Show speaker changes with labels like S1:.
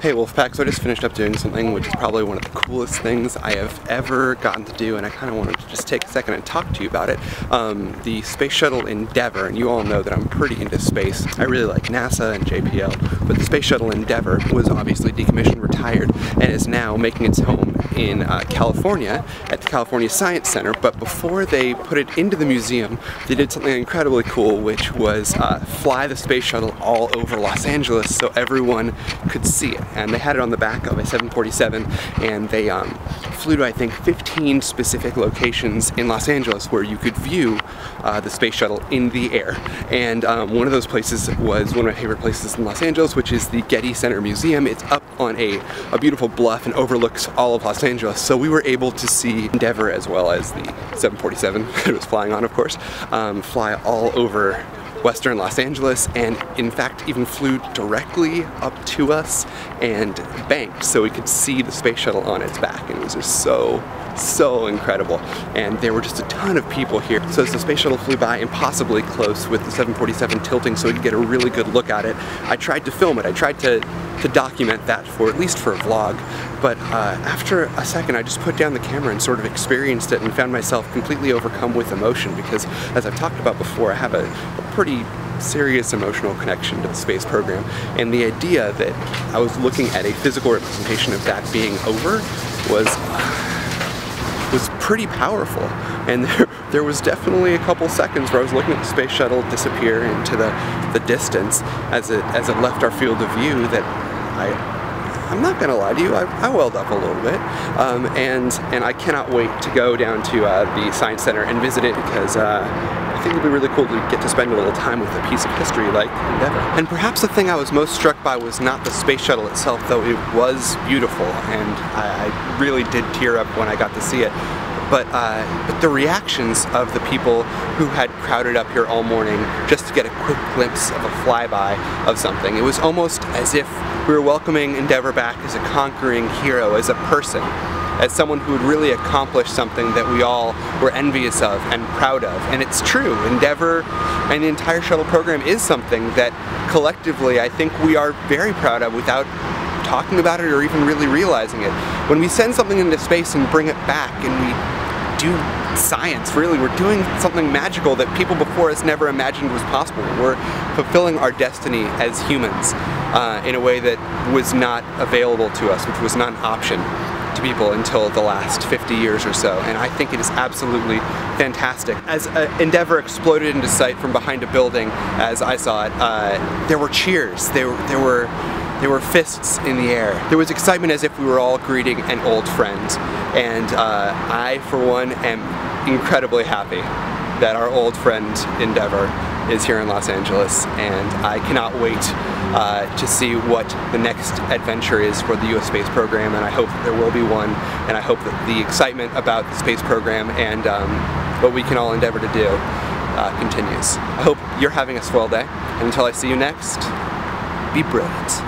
S1: Hey Wolfpack, so I just finished up doing something which is probably one of the coolest things I have ever gotten to do, and I kind of wanted to just take a second and talk to you about it. The Space Shuttle Endeavour, and you all know that I'm pretty into space. I really like NASA and JPL, but the Space Shuttle Endeavour was obviously decommissioned, retired, and is now making its home in California at the California Science Center. But before they put it into the museum, they did something incredibly cool, which was fly the Space Shuttle all over Los Angeles so everyone could see it. And they had it on the back of a 747, and they flew to, I think, 15 specific locations in Los Angeles where you could view the Space Shuttle in the air. And one of those places was one of my favorite places in Los Angeles, which is the Getty Center Museum. It's up on a beautiful bluff and overlooks all of Los Angeles. So we were able to see Endeavour, as well as the 747 it was flying on, of course, fly all over Western Los Angeles, and in fact even flew directly up to us and banked so we could see the Space Shuttle on its back. And it was just so incredible, and there were just a ton of people here. So as the Space Shuttle flew by impossibly close with the 747 tilting so we could get a really good look at it, I tried to film it. I tried to document that for at least for a vlog, but after a second I just put down the camera and sort of experienced it and found myself completely overcome with emotion, because as I've talked about before, I have a pretty serious emotional connection to the space program, and the idea that I was looking at a physical representation of that being over was pretty powerful. And there was definitely a couple seconds where I was looking at the Space Shuttle disappear into the distance as it left our field of view that I'm not gonna lie to you, I welled up a little bit, and I cannot wait to go down to the Science Center and visit it, because I think it'd be really cool to get to spend a little time with a piece of history like Endeavour. And perhaps the thing I was most struck by was not the Space Shuttle itself, though it was beautiful, and I really did tear up when I got to see it. But the reactions of the people who had crowded up here all morning just to get a quick glimpse of a flyby of something. It was almost as if we were welcoming Endeavour back as a conquering hero, as a person, as someone who had really accomplished something that we all were envious of and proud of. And it's true, Endeavour and the entire shuttle program is something that collectively I think we are very proud of without talking about it or even really realizing it. When we send something into space and bring it back and we do science, really, we're doing something magical that people before us never imagined was possible. We're fulfilling our destiny as humans in a way that was not available to us, which was not an option to people until the last 50 years or so, and I think it is absolutely fantastic. As Endeavour exploded into sight from behind a building, as I saw it, there were cheers, there were fists in the air. There was excitement as if we were all greeting an old friend, and I, for one, am incredibly happy that our old friend Endeavour is here in Los Angeles, and I cannot wait to see what the next adventure is for the US space program, and I hope that there will be one, and I hope that the excitement about the space program and what we can all endeavor to do continues. I hope you're having a swell day, and until I see you next, be brilliant.